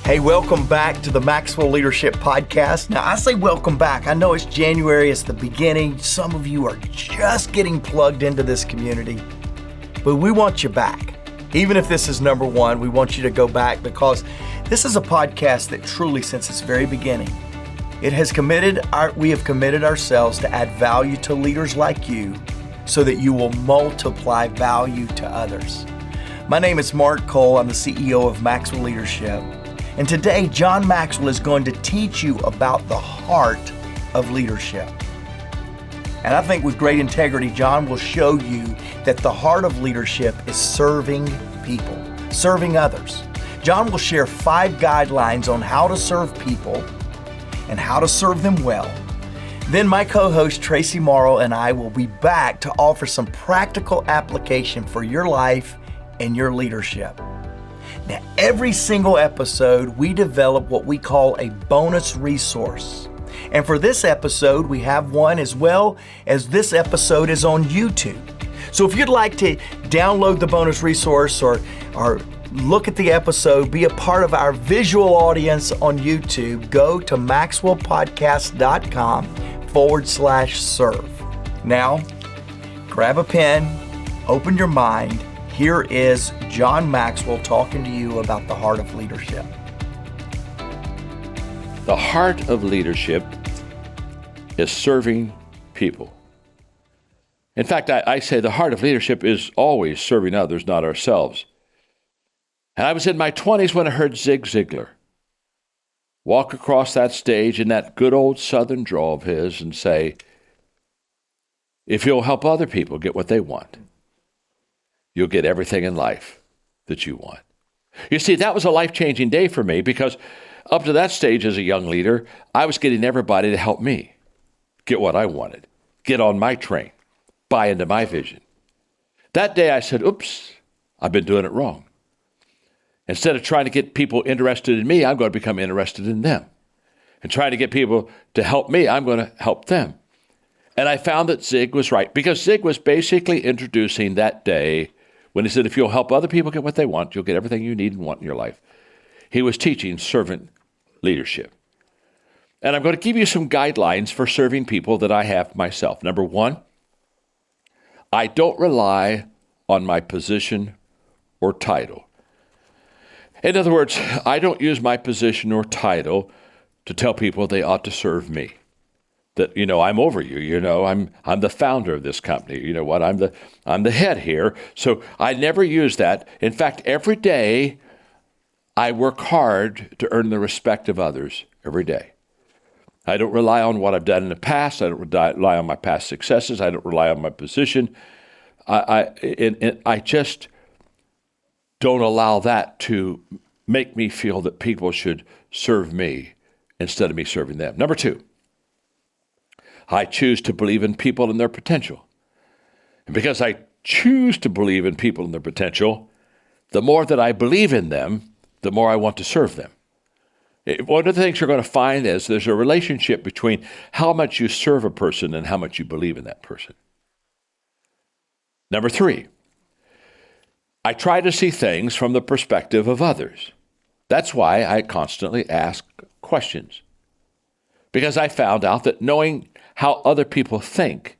Hey, welcome back to the Maxwell Leadership Podcast. Now, I say welcome back. I know it's January, it's the beginning. Some of you are just getting plugged into this community, but we want you back. Even if this is number one, we want you to go back because this is a podcast that truly, since its very beginning, we have committed ourselves to add value to leaders like you so that you will multiply value to others. My name is Mark Cole. I'm the CEO of Maxwell Leadership. And today, John Maxwell is going to teach you about the heart of leadership. And I think with great integrity, John will show you that the heart of leadership is serving people, serving others. John will share 5 guidelines on how to serve people and how to serve them well. Then my co-host Traci Morrow and I will be back to offer some practical application for your life and your leadership. Now, every single episode, we develop what we call a bonus resource. And for this episode, we have one as well as this episode is on YouTube. So if you'd like to download the bonus resource or look at the episode, be a part of our visual audience on YouTube, go to maxwellpodcast.com/serve. Now, grab a pen, open your mind. Here is John Maxwell talking to you about the heart of leadership. The heart of leadership is serving people. In fact, I say the heart of leadership is always serving others, not ourselves. And I was in my 20s when I heard Zig Ziglar walk across that stage in that good old Southern drawl of his and say, if you'll help other people get what they want, you'll get everything in life that you want. You see, that was a life-changing day for me because up to that stage as a young leader, I was getting everybody to help me get what I wanted, get on my train, buy into my vision. That day I said, oops, I've been doing it wrong. Instead of trying to get people interested in me, I'm going to become interested in them. And trying to get people to help me, I'm going to help them. And I found that Zig was right because Zig was basically introducing that day when he said, if you'll help other people get what they want, you'll get everything you need and want in your life. He was teaching servant leadership. And I'm going to give you some guidelines for serving people that I have myself. Number 1, I don't rely on my position or title. In other words, I don't use my position or title to tell people they ought to serve me. That, I'm over you, I'm the founder of this company. You know what? I'm the head here. So I never use that. In fact, every day I work hard to earn the respect of others every day. I don't rely on what I've done in the past. I don't rely on my past successes. I don't rely on my position. I just don't allow that to make me feel that people should serve me instead of me serving them. Number 2, I choose to believe in people and their potential. And because I choose to believe in people and their potential, the more that I believe in them, the more I want to serve them. One of the things you're going to find is there's a relationship between how much you serve a person and how much you believe in that person. Number 3, I try to see things from the perspective of others. That's why I constantly ask questions. Because I found out that knowing how other people think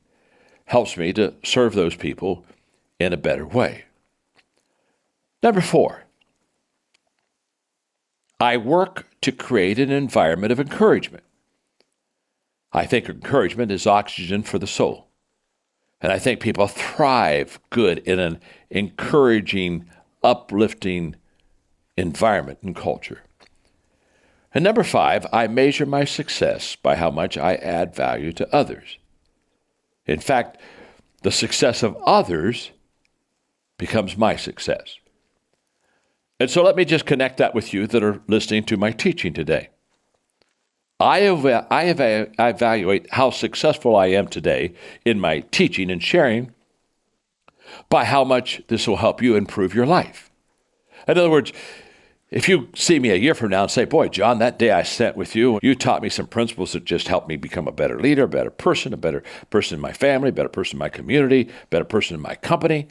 helps me to serve those people in a better way. Number 4, I work to create an environment of encouragement. I think encouragement is oxygen for the soul. And I think people thrive good in an encouraging, uplifting environment and culture. And number 5, I measure my success by how much I add value to others. In fact, the success of others becomes my success. And so let me just connect that with you that are listening to my teaching today. I evaluate how successful I am today in my teaching and sharing by how much this will help you improve your life. In other words, if you see me a year from now and say, boy, John, that day I sat with you, you taught me some principles that just helped me become a better leader, a better person in my family, a better person in my community, a better person in my company,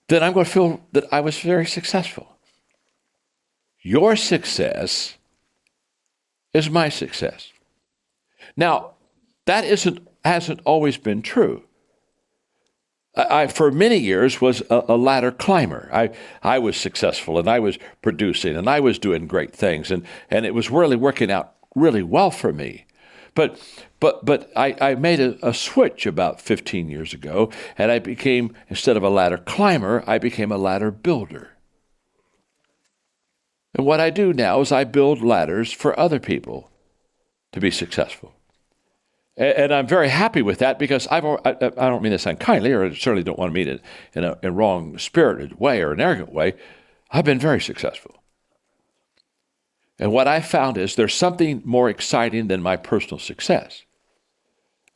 then I'm going to feel that I was very successful. Your success is my success. Now, that hasn't always been true. I for many years was a ladder climber. I was successful, and I was producing, and I was doing great things, and it was really working out really well for me. But I made a switch about 15 years ago, and I became, instead of a ladder climber, I became a ladder builder. And what I do now is I build ladders for other people to be successful. And I'm very happy with that, because I don't mean this unkindly, or I certainly don't want to mean it in a wrong-spirited way or an arrogant way. I've been very successful. And what I found is there's something more exciting than my personal success,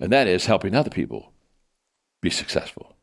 and that is helping other people be successful.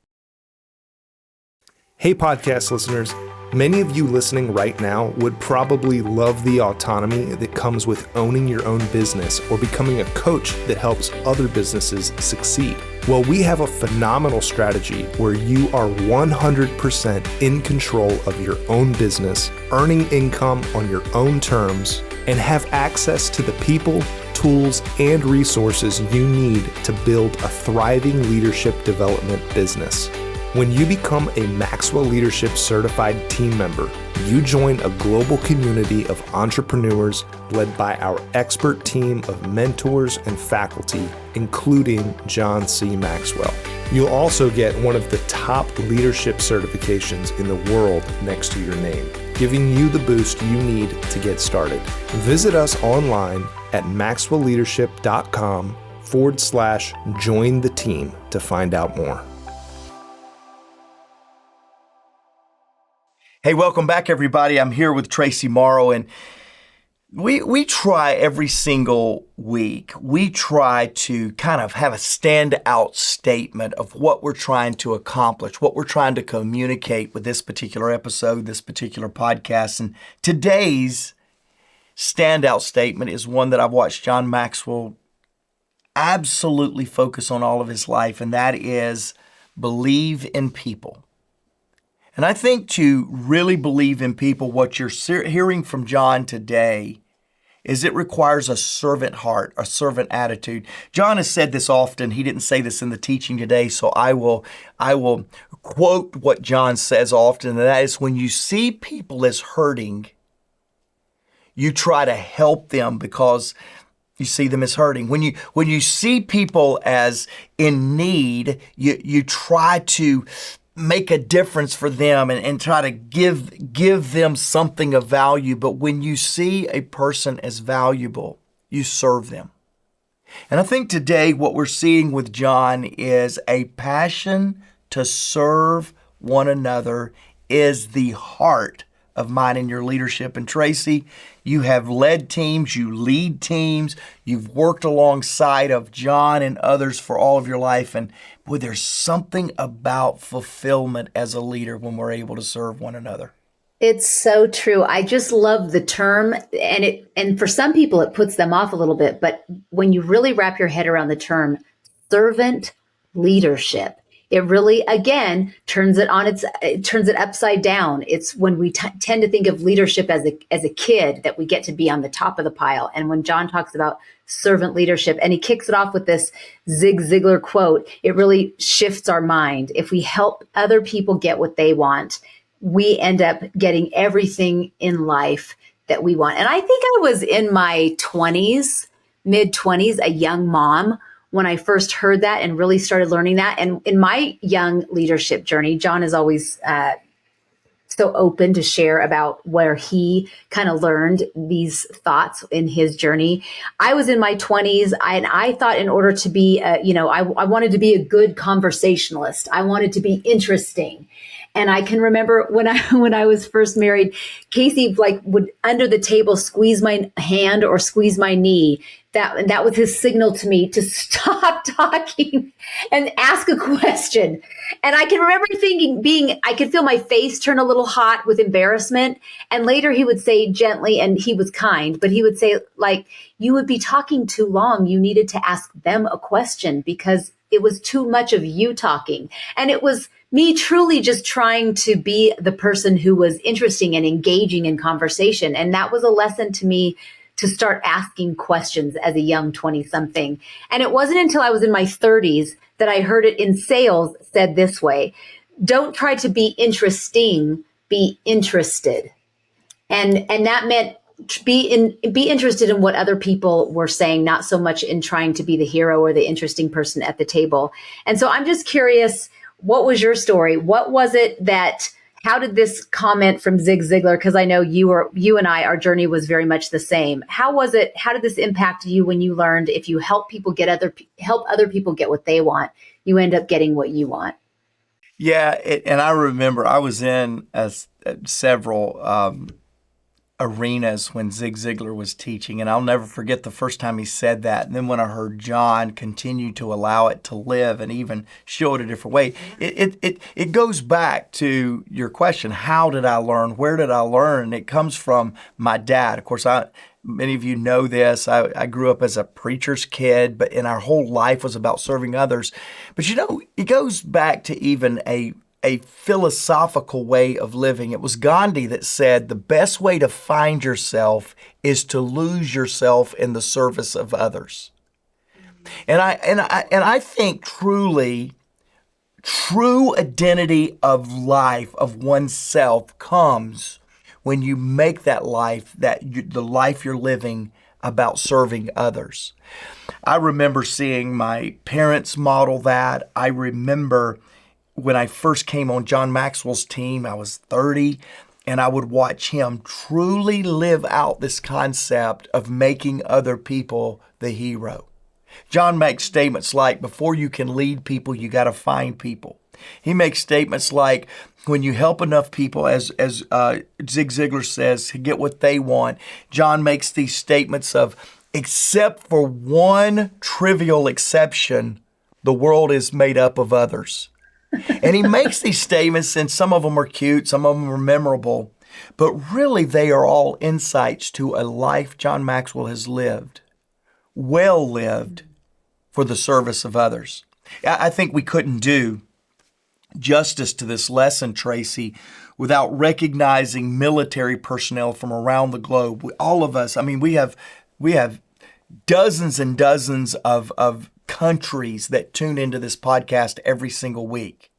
Hey, podcast listeners. Many of you listening right now would probably love the autonomy that comes with owning your own business or becoming a coach that helps other businesses succeed. Well, we have a phenomenal strategy where you are 100% in control of your own business, earning income on your own terms, and have access to the people, tools, and resources you need to build a thriving leadership development business. When you become a Maxwell Leadership Certified team member, you join a global community of entrepreneurs led by our expert team of mentors and faculty, including John C. Maxwell. You'll also get one of the top leadership certifications in the world next to your name, giving you the boost you need to get started. Visit us online at maxwellleadership.com/join the team to find out more. Hey, welcome back, everybody. I'm here with Traci Morrow, and we try every single week. We try to kind of have a standout statement of what we're trying to accomplish, what we're trying to communicate with this particular episode, this particular podcast. And today's standout statement is one that I've watched John Maxwell absolutely focus on all of his life, and that is believe in people. And I think to really believe in people, what you're hearing from John today is it requires a servant heart, a servant attitude. John has said this often. He didn't say this in the teaching today, so I will quote what John says often, and that is, when you see people as hurting, you try to help them because you see them as hurting. When you see people as in need, you try to make a difference for them and try to give them something of value. But when you see a person as valuable, you serve them. And I think today what we're seeing with John is a passion to serve one another is the heart of mine in your leadership. And Traci, you have led teams, you lead teams, you've worked alongside of John and others for all of your life. And boy, there's something about fulfillment as a leader when we're able to serve one another. It's so true. I just love the term, and for some people it puts them off a little bit, but when you really wrap your head around the term servant leadership, it really, again, turns it upside down. It's when we tend to think of leadership as a kid, that we get to be on the top of the pile. And when John talks about servant leadership, and he kicks it off with this Zig Ziglar quote, it really shifts our mind. If we help other people get what they want, we end up getting everything in life that we want. And I think I was in my 20s, mid-20s, a young mom, when I first heard that and really started learning that. And in my young leadership journey, John is always so open to share about where he kind of learned these thoughts in his journey. I was in my 20s, and I thought in order to be, I wanted to be a good conversationalist. I wanted to be interesting. And I can remember when I was first married, Casey would under the table squeeze my hand or squeeze my knee. That was his signal to me to stop talking and ask a question. And I can remember I could feel my face turn a little hot with embarrassment. And later he would say gently, and he was kind, but he would say, you would be talking too long. You needed to ask them a question because it was too much of you talking. And it was me truly just trying to be the person who was interesting and engaging in conversation. And that was a lesson to me to start asking questions as a young 20 something. And it wasn't until I was in my 30s that I heard it in sales said this way: don't try to be interesting, be interested. And that meant be interested in what other people were saying, not so much in trying to be the hero or the interesting person at the table. And so I'm just curious, what was your story? What was it how did this comment from Zig Ziglar, because I know you and I, our journey was very much the same. How was it? How did this impact you when you learned if you help other people get what they want, you end up getting what you want? Yeah, and I remember I was in several arenas when Zig Ziglar was teaching, and I'll never forget the first time he said that. And then when I heard John continue to allow it to live and even show it a different way, it goes back to your question: how did I learn? Where did I learn? And it comes from my dad. Of course, many of you know this. I grew up as a preacher's kid, and our whole life was about serving others. But it goes back to even a philosophical way of living. It was Gandhi that said the best way to find yourself is to lose yourself in the service of others. And I think true identity of life of oneself comes when you make that life, the life you're living, about serving others. I remember seeing my parents model that. I remember when I first came on John Maxwell's team, I was 30, and I would watch him truly live out this concept of making other people the hero. John makes statements like, before you can lead people, you got to find people. He makes statements like, when you help enough people, as Zig Ziglar says, to get what they want. John makes these statements of, except for one trivial exception, the world is made up of others. And he makes these statements, and some of them are cute, some of them are memorable, but really they are all insights to a life John Maxwell has lived, well lived, for the service of others. I think we couldn't do justice to this lesson, Traci, without recognizing military personnel from around the globe. All of us, we have dozens and dozens of countries that tune into this podcast every single week.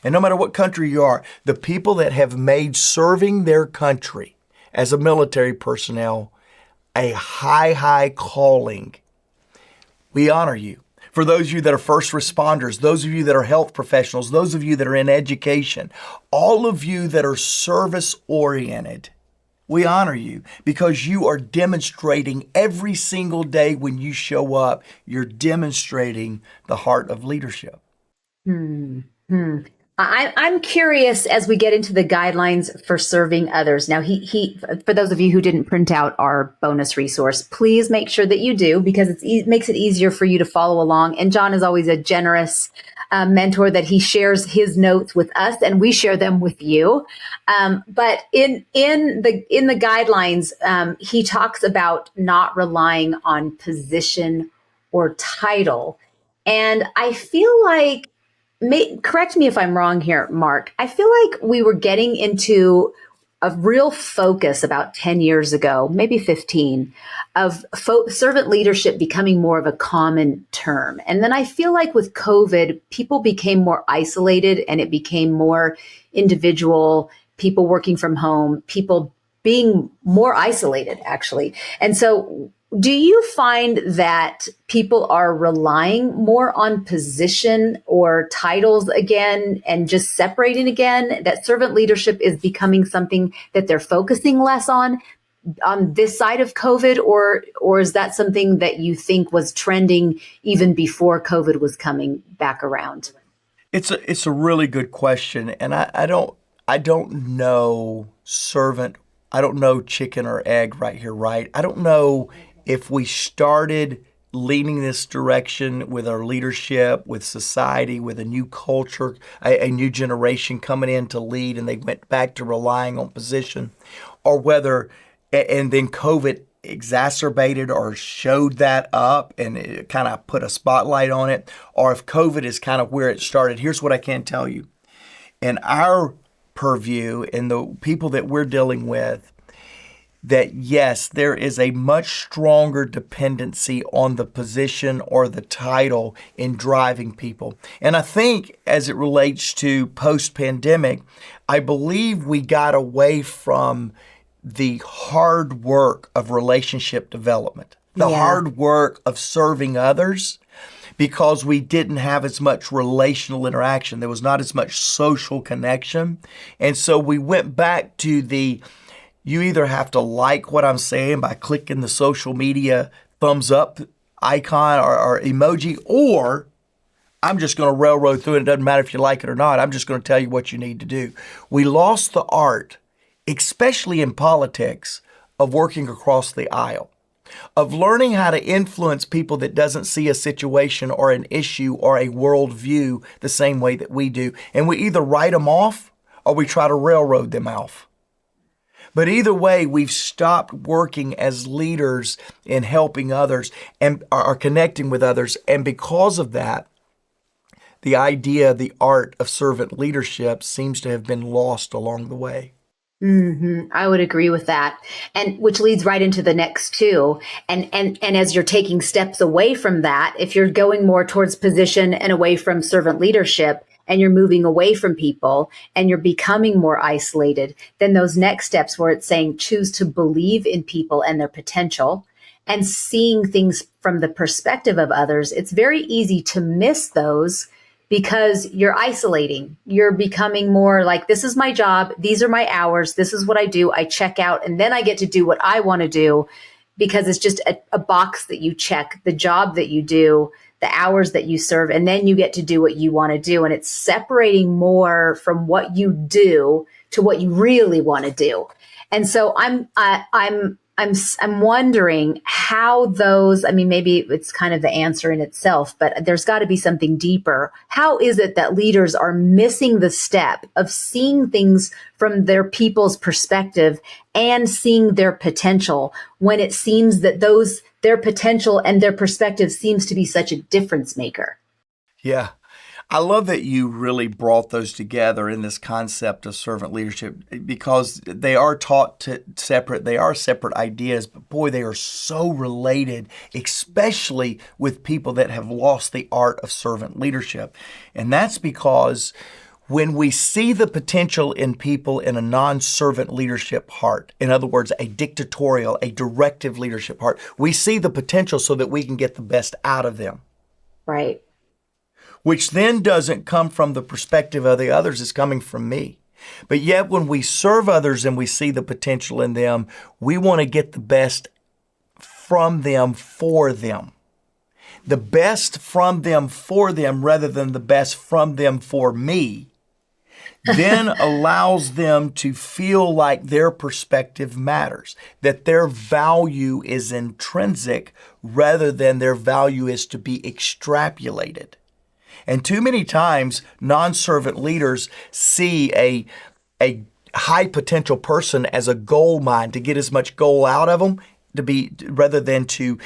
And no matter what country you are, the people that have made serving their country as a military personnel a high calling, we honor you. For those of you that are first responders, those of you that are health professionals, those of you that are in education, all of you that are service oriented, we honor you because you are demonstrating every single day when you show up, you're demonstrating the heart of leadership. I'm curious as we get into the guidelines for serving others. Now, he for those of you who didn't print out our bonus resource, please make sure that you do, because it makes it easier for you to follow along. And John is always a generous mentor that he shares his notes with us, and we share them with you. But in the guidelines, he talks about not relying on position or title, and I feel like, correct me if I'm wrong here, Mark, I feel like we were getting into a real focus about 10 years ago, maybe 15, of servant leadership becoming more of a common term. And then I feel like with COVID, people became more isolated and it became more individual, people working from home, people being more isolated, actually. And so do you find that people are relying more on position or titles again and just separating again, that servant leadership is becoming something that they're focusing less on this side of COVID, or is that something that you think was trending even before COVID was coming back around? It's a really good question, and I don't know servant. I don't know chicken or egg right here, right? I don't know if we started leaning this direction with our leadership, with society, with a new culture, a new generation coming in to lead, and they went back to relying on position, or whether, and then COVID exacerbated or showed that up and it kind of put a spotlight on it, or if COVID is kind of where it started. Here's what I can tell you. in our purview and the people that we're dealing with, that yes, there is a much stronger dependency on the position or the title in driving people. And I think as it relates to post-pandemic, I believe we got away from the hard work of relationship development, the hard work of serving others, because we didn't have as much relational interaction. There was not as much social connection. And so we went back to you either have to like what I'm saying by clicking the social media thumbs up icon or emoji, or I'm just going to railroad through it. It doesn't matter if you like it or not. I'm just going to tell you what you need to do. We lost the art, especially in politics, of working across the aisle, of learning how to influence people that doesn't see a situation or an issue or a worldview the same way that we do. And we either write them off or we try to railroad them off. But either way, we've stopped working as leaders in helping others and are connecting with others. And because of that, the idea, the art of servant leadership seems to have been lost along the way. I would agree with that. And which leads right into the next two. And as you're taking steps away from that, if you're going more towards position and away from servant leadership, and you're moving away from people and you're becoming more isolated, then those next steps where it's saying choose to believe in people and their potential and seeing things from the perspective of others, it's very easy to miss those because you're isolating. You're becoming more like, this is my job. These are my hours. This is what I do. I check out and then I get to do what I want to do because it's just a box that you check, the job that you do, the hours that you serve, and then you get to do what you want to do. And it's separating more from what you do to what you really want to do. And so I'm wondering how those, I mean, maybe it's kind of the answer in itself, but there's got to be something deeper. How is it that leaders are missing the step of seeing things from their people's perspective and seeing their potential when it seems that their potential and their perspective seems to be such a difference maker? Yeah. I love that you really brought those together in this concept of servant leadership because they are taught separate. They are separate ideas, but boy, they are so related, especially with people that have lost the art of servant leadership. And that's because when we see the potential in people in a non-servant leadership heart, in other words, a dictatorial, a directive leadership heart, we see the potential so that we can get the best out of them. Right. Which then doesn't come from the perspective of the others, it's coming from me. But yet when we serve others and we see the potential in them, we want to get the best from them for them. The best from them for them rather than the best from them for me then allows them to feel like their perspective matters, that their value is intrinsic rather than their value is to be extrapolated. And too many times, non-servant leaders see a high potential person as a gold mine to get as much gold out of them, rather than to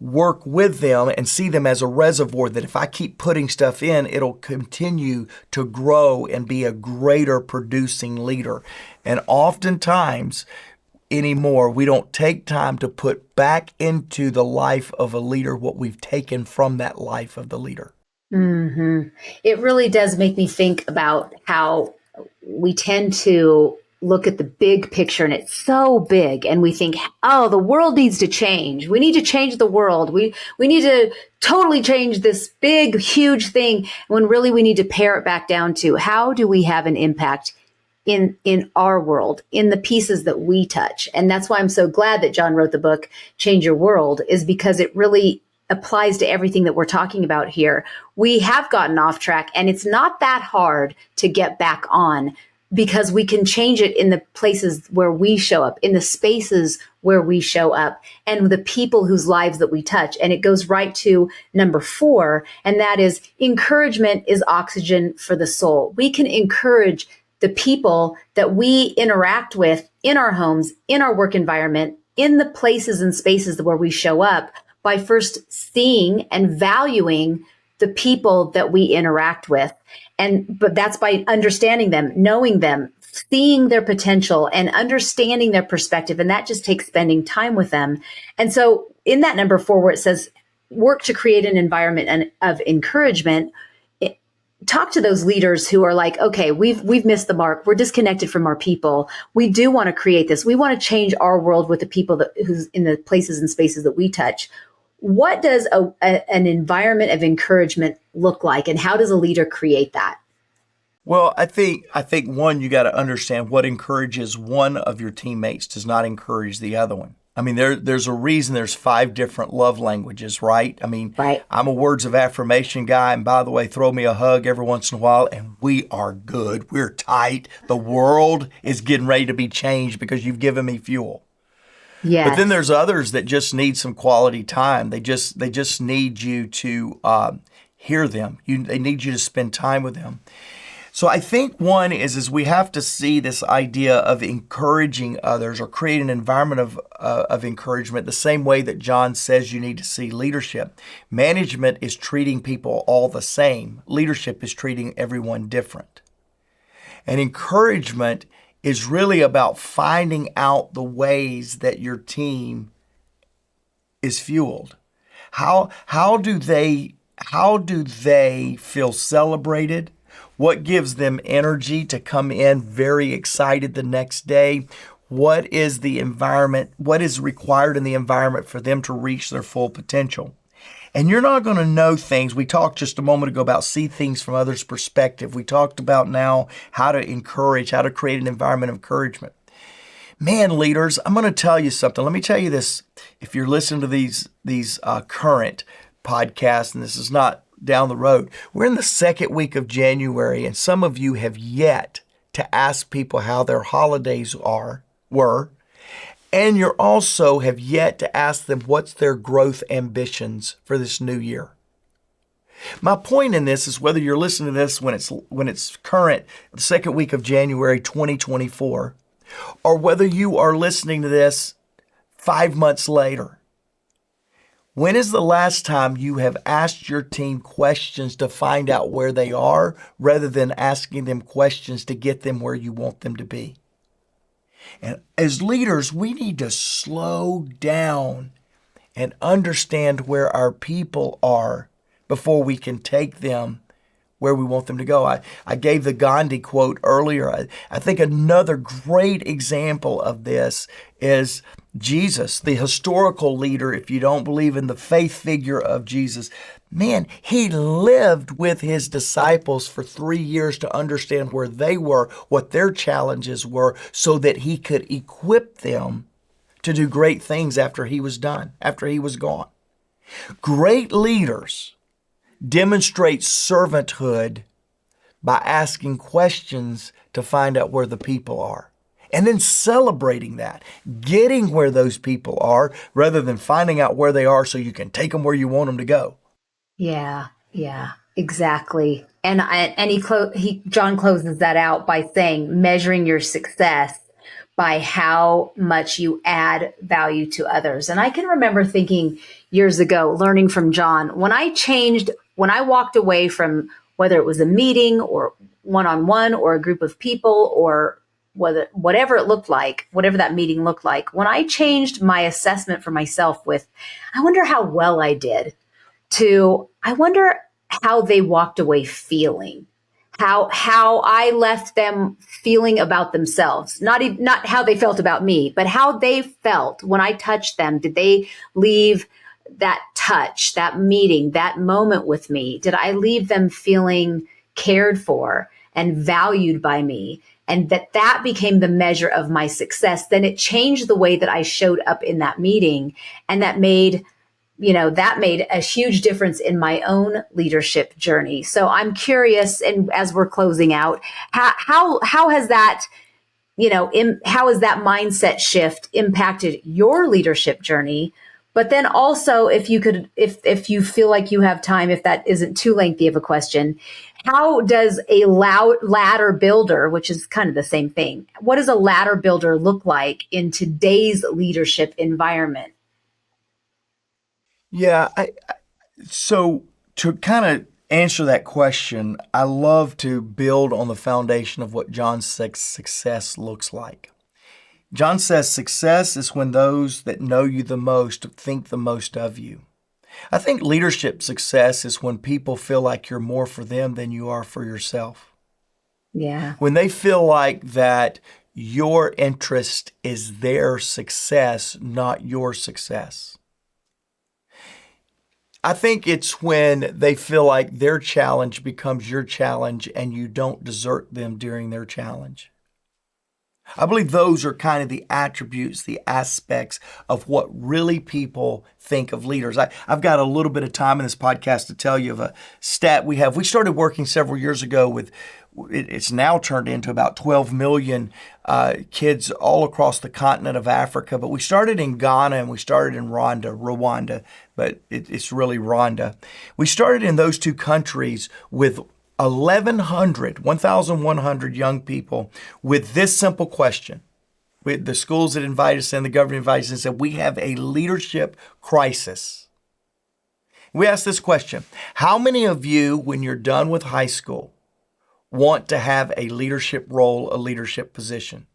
work with them and see them as a reservoir that if I keep putting stuff in, it'll continue to grow and be a greater producing leader. And oftentimes, anymore, we don't take time to put back into the life of a leader what we've taken from that life of the leader. Mm-hmm. It really does make me think about how we tend to look at the big picture and it's so big and we think, oh, the world needs to change. We need to change the world. We need to totally change this big, huge thing when really we need to pare it back down to how do we have an impact in our world, in the pieces that we touch. And that's why I'm so glad that John wrote the book, Change Your World, is because it really applies to everything that we're talking about here. We have gotten off track and it's not that hard to get back on because we can change it in the places where we show up, in the spaces where we show up, and the people whose lives that we touch. And it goes right to number 4, and that is encouragement is oxygen for the soul. We can encourage the people that we interact with in our homes, in our work environment, in the places and spaces where we show up by first seeing and valuing the people that we interact with. But that's by understanding them, knowing them, seeing their potential and understanding their perspective. And that just takes spending time with them. And so in that number 4, where it says work to create an environment of encouragement, talk to those leaders who are like, okay, we've missed the mark. We're disconnected from our people. We do want to create this. We want to change our world with the people who's in the places and spaces that we touch. What does an environment of encouragement look like, and how does a leader create that? Well, I think one, you got to understand what encourages one of your teammates does not encourage the other one. I mean, there's a reason there's 5 different love languages, right? I mean, right. I'm a words of affirmation guy. And by the way, throw me a hug every once in a while and we are good. We're tight. The world is getting ready to be changed because you've given me fuel. Yes. But then there's others that just need some quality time. They just need you to hear them. They need you to spend time with them. So I think one is we have to see this idea of encouraging others or create an environment of encouragement the same way that John says you need to see leadership. Management is treating people all the same. Leadership is treating everyone different. And encouragement is really about finding out the ways that your team is fueled. How do they feel celebrated? What gives them energy to come in very excited the next day? What is the environment? What is required in the environment for them to reach their full potential? And you're not going to know things. We talked just a moment ago about see things from others' perspective. We talked about now how to encourage, how to create an environment of encouragement. Man, leaders, I'm going to tell you something. Let me tell you this. If you're listening to these current podcasts, and this is not down the road, we're in the second week of January, and some of you have yet to ask people how their holidays were, and you also have yet to ask them what's their growth ambitions for this new year. My point in this is whether you're listening to this when it's current, the second week of January 2024, or whether you are listening to this 5 months later. When is the last time you have asked your team questions to find out where they are rather than asking them questions to get them where you want them to be? And as leaders, we need to slow down and understand where our people are before we can take them where we want them to go. I gave the Gandhi quote earlier. I think another great example of this is Jesus, the historical leader. If you don't believe in the faith figure of Jesus, man, he lived with his disciples for 3 years to understand where they were, what their challenges were, so that he could equip them to do great things after he was done, after he was gone. Great leaders demonstrate servanthood by asking questions to find out where the people are. And then celebrating that, getting where those people are rather than finding out where they are so you can take them where you want them to go. Yeah, exactly. And John closes that out by saying, measuring your success by how much you add value to others. And I can remember thinking years ago, learning from John, when I walked away from whether it was a meeting or one-on-one or a group of people or whatever it looked like, whatever that meeting looked like, when I changed my assessment for myself with, I wonder how well I did, to, I wonder how they walked away feeling, how I left them feeling about themselves, not how they felt about me, but how they felt when I touched them. Did they leave that touch, that meeting, that moment with me? Did I leave them feeling cared for and valued by me? And that became the measure of my success. Then it changed the way that I showed up in that meeting. And that made a huge difference in my own leadership journey. So I'm curious, and as we're closing out, how has that, how has that mindset shift impacted your leadership journey? But then also, if you feel like you have time, if that isn't too lengthy of a question, how does a ladder builder, which is kind of the same thing, what does a ladder builder look like in today's leadership environment? Yeah. So To kind of answer that question, I love to build on the foundation of what John says success looks like. John says success is when those that know you the most think the most of you. I think leadership success is when people feel like you're more for them than you are for yourself. Yeah. When they feel like that your interest is their success, not your success. I think it's when they feel like their challenge becomes your challenge and you don't desert them during their challenge. I believe those are kind of the attributes, the aspects of what really people think of leaders. I've got a little bit of time in this podcast to tell you of a stat we have. We started working several years ago with, it's now turned into about 12 million kids all across the continent of Africa. But we started in Ghana and we started in Rwanda, but it's really Rwanda. We started in those two countries with 1,100 young people with this simple question. With the schools that invited us in, the government invited us and said, we have a leadership crisis. We asked this question: how many of you, when you're done with high school, want to have a leadership role, a leadership position?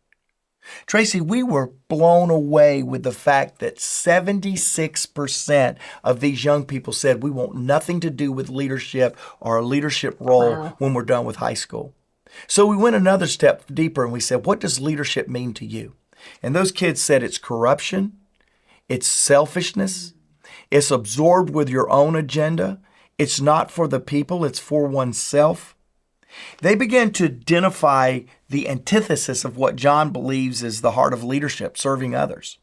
Traci, we were blown away with the fact that 76% of these young people said we want nothing to do with leadership or a leadership role when we're done with high school. So we went another step deeper and we said, what does leadership mean to you? And those kids said it's corruption, it's selfishness, it's absorbed with your own agenda, it's not for the people, it's for oneself. They began to identify the antithesis of what John believes is the heart of leadership, serving others.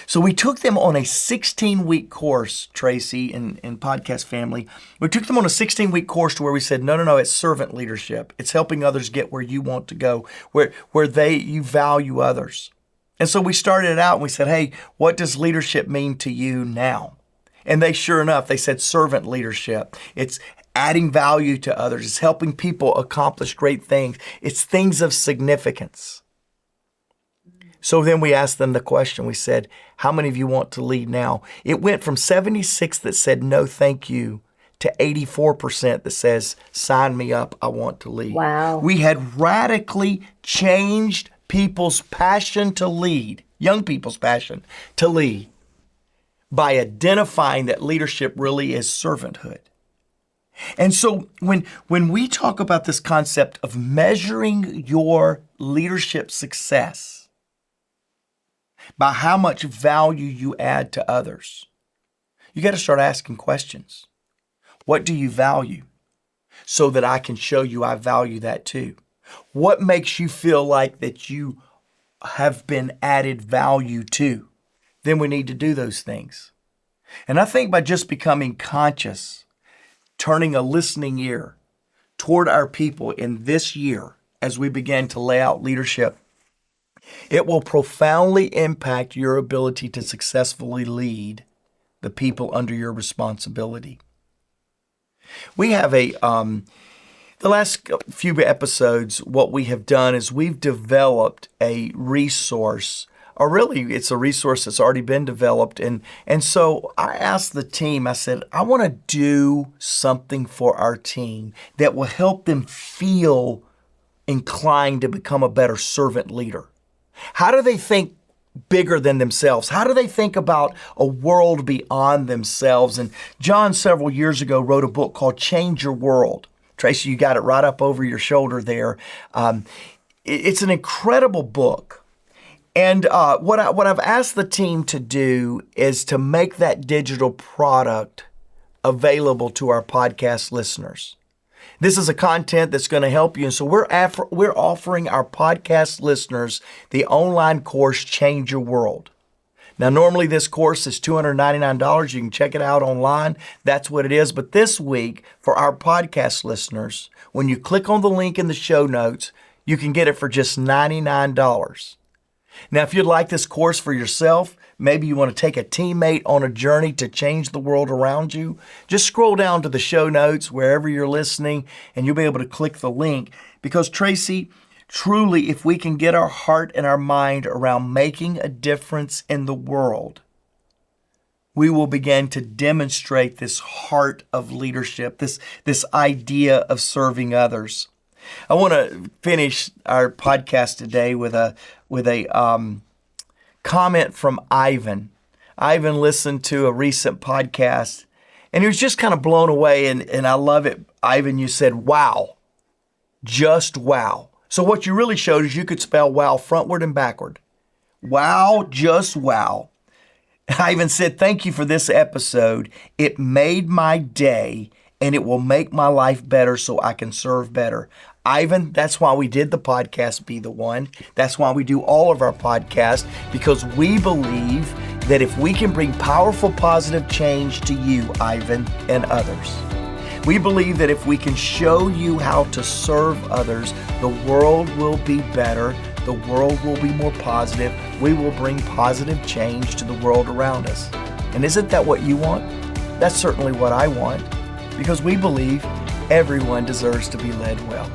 So we took them on a 16-week course, Traci and Podcast Family. We took them on a 16-week course to where we said, no, it's servant leadership. It's helping others get where you want to go, where you value others. And so we started it out and we said, hey, what does leadership mean to you now? And they, sure enough, they said servant leadership. It's adding value to others. It's helping people accomplish great things. It's things of significance. So then we asked them the question. We said, how many of you want to lead now? It went from 76 that said, no, thank you, to 84% that says, sign me up, I want to lead. Wow. We had radically changed people's passion to lead, young people's passion to lead, by identifying that leadership really is servanthood. And so when we talk about this concept of measuring your leadership success by how much value you add to others, you got to start asking questions. What do you value? So that I can show you I value that too. What makes you feel like that you have been added value to? Then we need to do those things. And I think by just becoming conscious, turning a listening ear toward our people in this year as we begin to lay out leadership, it will profoundly impact your ability to successfully lead the people under your responsibility. We have the last few episodes, what we have done is we've developed a resource, or really it's a resource that's already been developed. And so I asked the team, I said, I want to do something for our team that will help them feel inclined to become a better servant leader. How do they think bigger than themselves? How do they think about a world beyond themselves? And John several years ago wrote a book called Change Your World. Traci, you got it right up over your shoulder there. It's an incredible book. And what I've asked the team to do is to make that digital product available to our podcast listeners. This is a content that's going to help you. And so we're offering our podcast listeners the online course, Change Your World. Now, normally this course is $299. You can check it out online. That's what it is. But this week, for our podcast listeners, when you click on the link in the show notes, you can get it for just $99. Now, if you'd like this course for yourself, maybe you want to take a teammate on a journey to change the world around you, just scroll down to the show notes wherever you're listening, and you'll be able to click the link. Because Traci, truly, if we can get our heart and our mind around making a difference in the world, we will begin to demonstrate this heart of leadership, this idea of serving others. I want to finish our podcast today with a comment from Ivan. Ivan listened to a recent podcast, and he was just kind of blown away, and I love it. Ivan, you said, wow, just wow. So what you really showed is you could spell wow frontward and backward. Wow, just wow. Ivan said, thank you for this episode. It made my day, and it will make my life better so I can serve better. Ivan, that's why we did the podcast Be the One. That's why we do all of our podcasts, because we believe that if we can bring powerful, positive change to you, Ivan, and others, we believe that if we can show you how to serve others, the world will be better. The world will be more positive. We will bring positive change to the world around us. And isn't that what you want? That's certainly what I want, because we believe everyone deserves to be led well.